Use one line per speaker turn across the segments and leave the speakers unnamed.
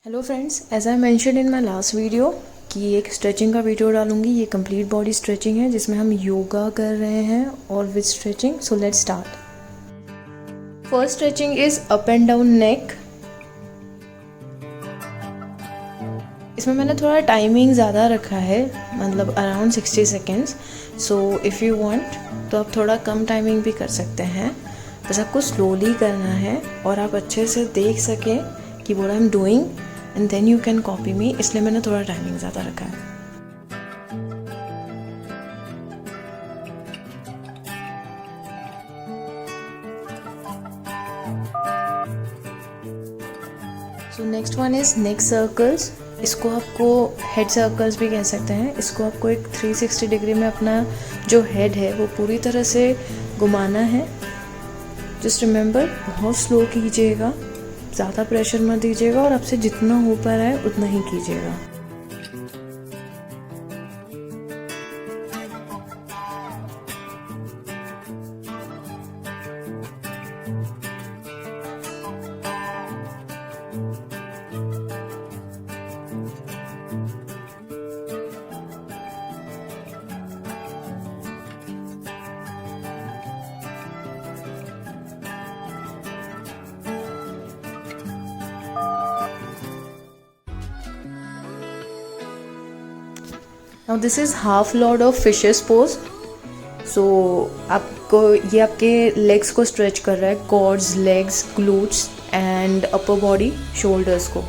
Hello friends, as I mention in my last video कि एक stretching का video डालूंगी। ये कंप्लीट बॉडी स्ट्रेचिंग है जिसमें हम योगा कर रहे हैं और with stretching. So let's start. First stretching is up and down neck. इसमें मैंने थोड़ा टाइमिंग ज़्यादा रखा है, मतलब around 60 seconds. So if you want तो आप थोड़ा कम टाइमिंग भी कर सकते हैं। बस आपको स्लोली करना है और आप अच्छे से देख सकें कि what I am doing and then you can copy me, इसलिए मैंने थोड़ा टाइमिंग ज़्यादा रखा है। So next one is neck circles. इसको आपको हेड सर्कल्स भी कह सकते हैं। इसको आपको एक 360 डिग्री में अपना जो हेड है वो पूरी तरह से घुमाना है। जस्ट रिमेंबर, बहुत स्लो कीजिएगा, ज़्यादा प्रेशर मत दीजिएगा और आपसे जितना हो पा रहा है उतना ही कीजिएगा। Now this is half lord of fishes pose. So आपको ये आपके लेग्स को स्ट्रेच कर रहा है, quads, legs, glutes and upper body, shoulders को।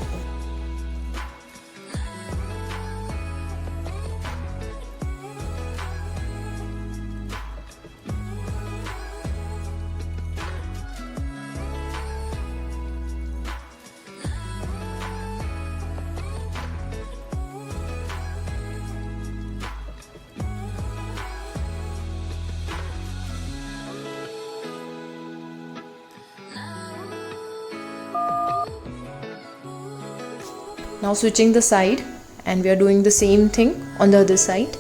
Now switching the side and we are doing the same thing on the other side.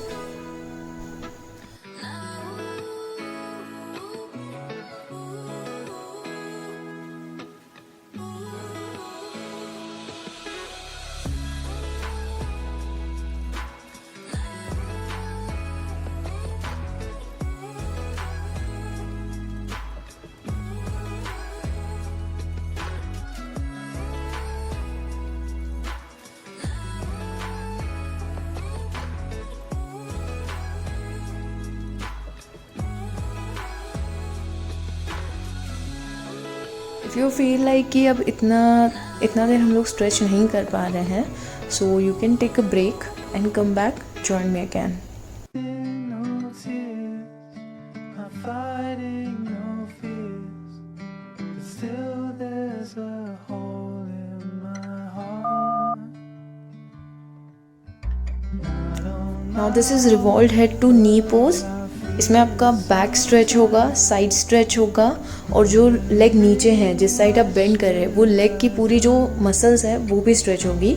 If you feel like कि अब इतना देर हम लोग स्ट्रेच नहीं कर पा रहे हैं, so you can take a break and come back, join me again. Now this is revolve head to knee pose. इसमें आपका बैक स्ट्रेच होगा, साइड स्ट्रेच होगा और जो लेग नीचे हैं, जिस साइड आप बेंड कर रहे हैं, वो लेग की पूरी जो मसल्स है वो भी स्ट्रेच होगी।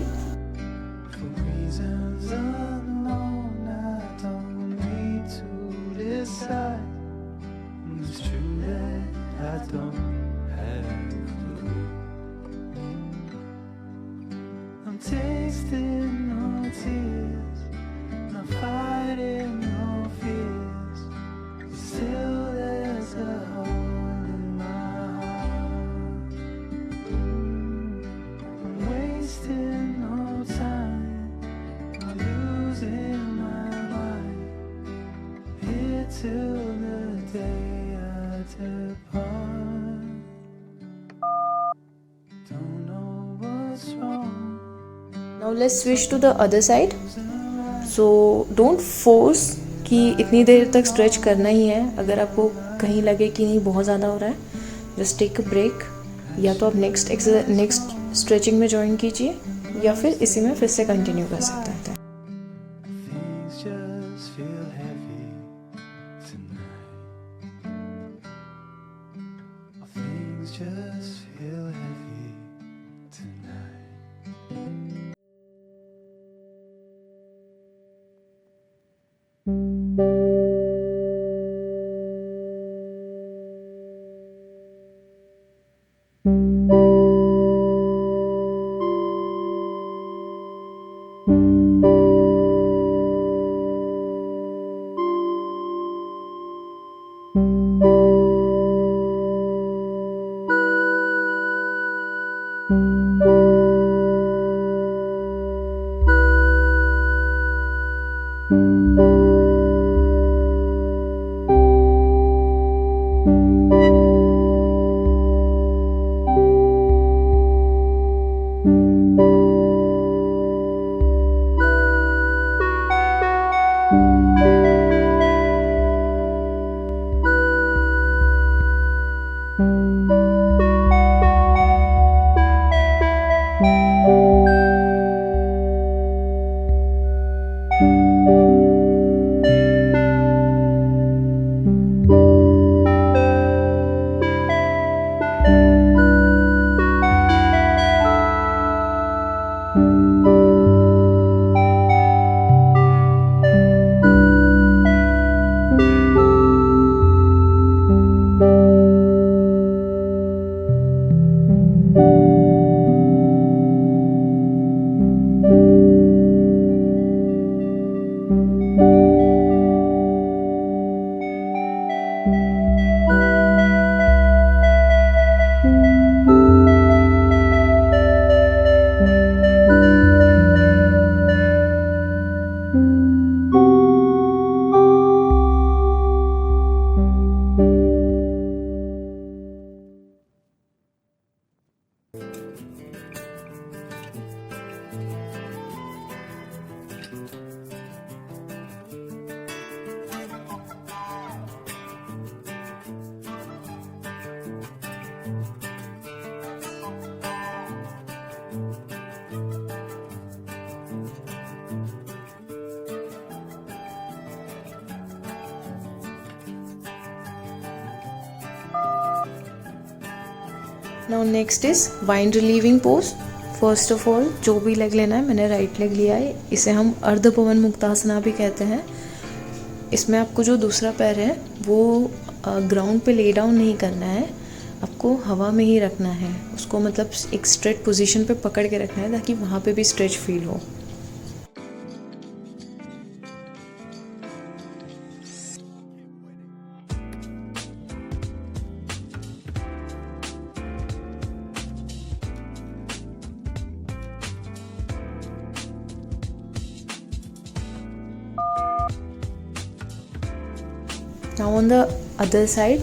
Now let's switch to the other side. So don't force कि इतनी देर तक स्ट्रेच करना ही है। अगर आपको कहीं लगे कि नहीं बहुत ज़्यादा हो रहा है, जस्ट टेक अ ब्रेक। या तो आप नेक्स्ट स्ट्रेचिंग में ज्वाइन कीजिए या फिर इसी में फिर से कंटिन्यू कर सकते हैं। Now next is wind relieving pose. First of all जो भी लेग लेना है, मैंने राइट लेग लिया है, इसे हम अर्ध पवन मुक्तासना भी कहते हैं। इसमें आपको जो दूसरा पैर है वो ग्राउंड पे ले डाउन नहीं करना है, आपको हवा में ही रखना है उसको, मतलब एक स्ट्रेट पोजीशन पे पकड़ के रखना है ताकि वहाँ पे भी स्ट्रेच फील हो। Now on the other side,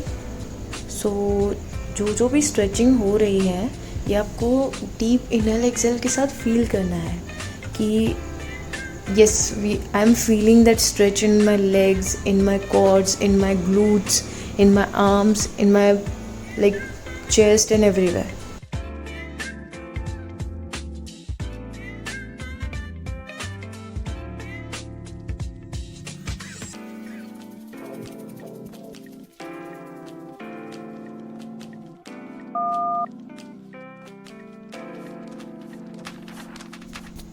so जो भी स्ट्रेचिंग हो रही है ये आपको डीप इनहेल एक्सहेल के साथ फील करना है कि yes, I am feeling that stretch in my legs, in my quads, in my glutes, in my arms, in my like chest and everywhere.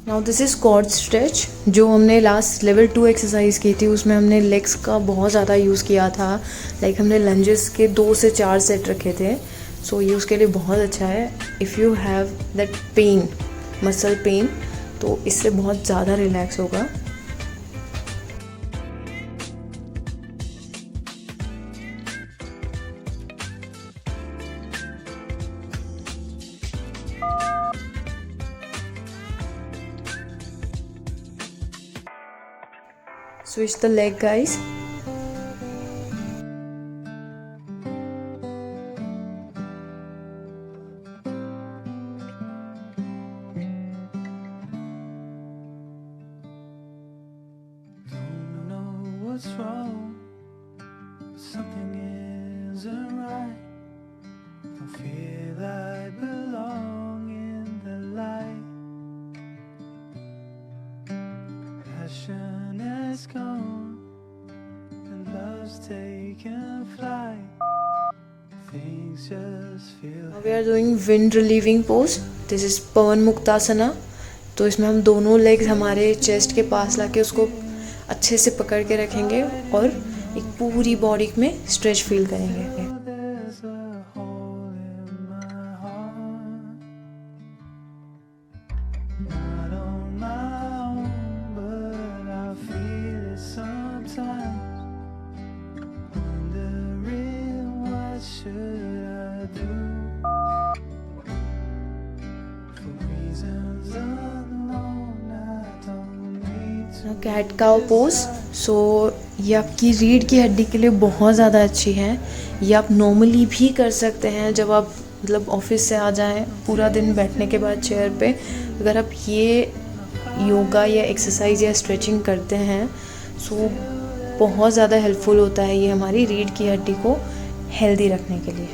Now this is quad stretch. जो हमने last level 2 exercise की थी उसमें हमने legs का बहुत ज़्यादा use किया था, लाइक हमने लंजेस के 2 से 4 सेट रखे थे। सो ये उसके लिए बहुत अच्छा है। If you have that pain, muscle pain, तो इससे बहुत ज़्यादा रिलैक्स होगा। Switch the leg, guys.
Don't know what's wrong, something isn't right. Don't feel I belong in the light. Passion has gone and love's taken flight. Things just feel.
Now we are doing wind relieving pose. This is पवन मुक्तासना। तो इसमें हम दोनों legs हमारे chest के पास लाके उसको अच्छे से पकड़ के रखेंगे और एक पूरी बॉडी में स्ट्रेच फील करेंगे।
There's a hole in my heart. Not on my own, but I feel it sometimes. Wondering what should I do? For reasons unknown, I don't need to.
Cat cow pose. So ये आपकी रीढ़ की हड्डी के लिए बहुत ज़्यादा अच्छी है। ये आप नॉर्मली भी कर सकते हैं जब आप मतलब ऑफिस से आ जाएं पूरा दिन बैठने के बाद चेयर पे, अगर आप ये योगा या एक्सरसाइज या स्ट्रेचिंग करते हैं सो बहुत ज़्यादा हेल्पफुल होता है ये हमारी रीढ़ की हड्डी को हेल्दी रखने के लिए।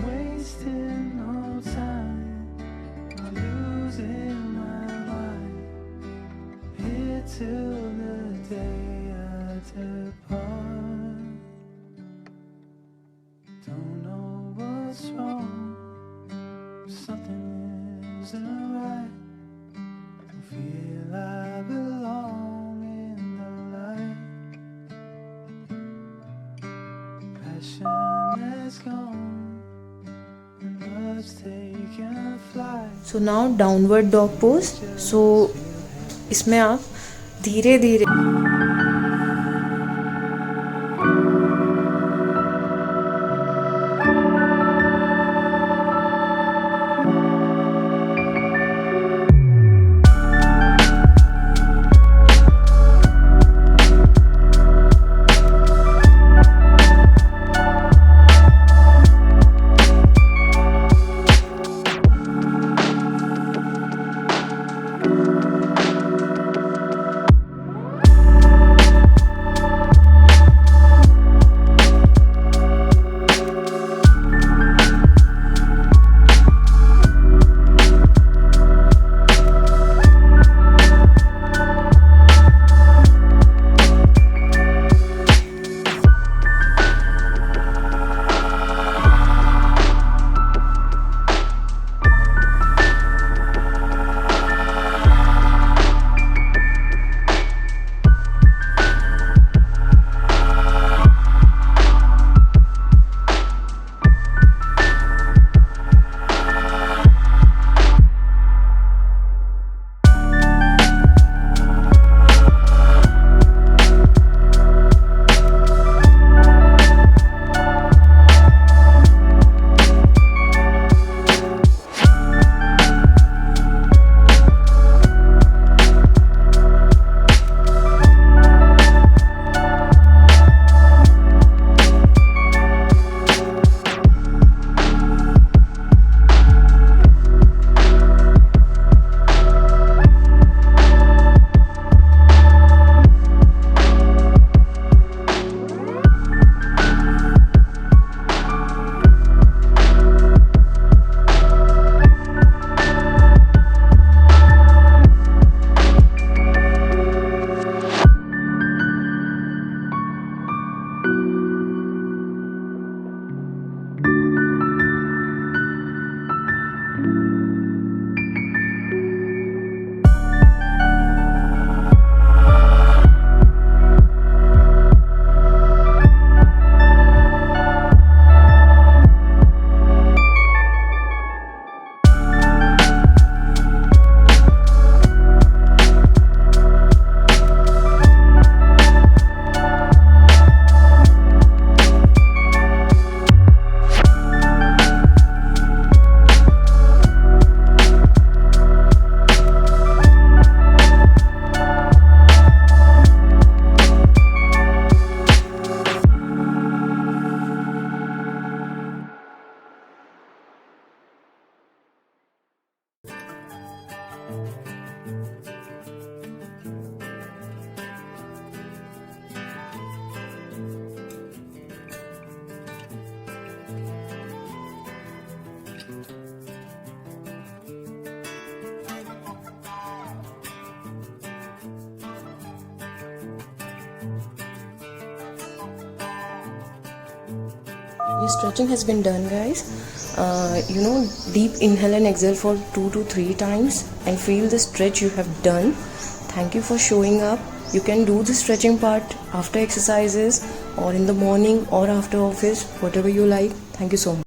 Wasting no time, I'm losing my mind. Here till the day I depart. Don't know what's wrong, something isn't right. Don't feel I belong in the light. Passion has gone and love's taken flight.
So now downward dog pose. So इसमें आप धीरे धीरे Your stretching has been done, guys. Deep inhale and exhale for 2 to 3 times and feel the stretch you have done. Thank you for showing up. You can do the stretching part after exercises or in the morning or after office, whatever you like. Thank you so much.